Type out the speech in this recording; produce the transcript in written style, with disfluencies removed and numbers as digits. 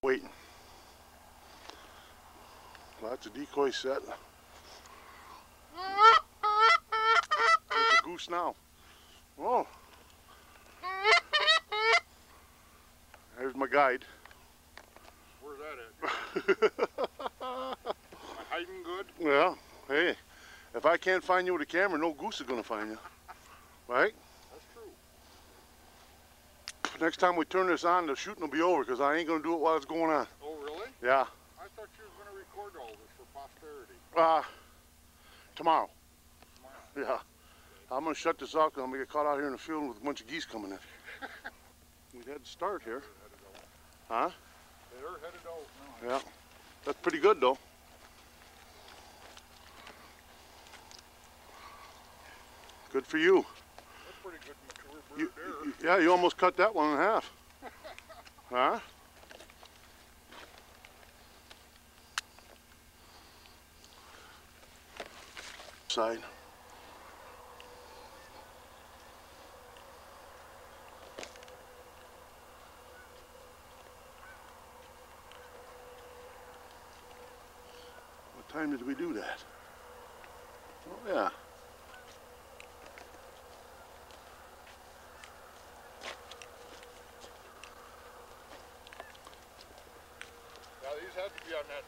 Waiting. Lots of decoys set. There's a goose now. Oh. There's my guide. Where's that at? Am I hiding good? Well, hey, if I can't find you with a camera, no goose is gonna find you. Right? That's true. Next time we turn this on, the shooting will be over because I ain't gonna do it while it's going on. Oh, really? Yeah. I thought you were going to record all this for posterity. Tomorrow. Tomorrow. Yeah. I'm gonna shut this off because I'm gonna get caught out here in the field with a bunch of geese coming in. We had to start here. Huh? They're headed out now. Yeah. That's pretty good though. Good for you. That's pretty good mature bird there. Yeah, you almost cut that one in half. Huh? Side. What time did we do that? Oh yeah. Yeah, these had to be on that.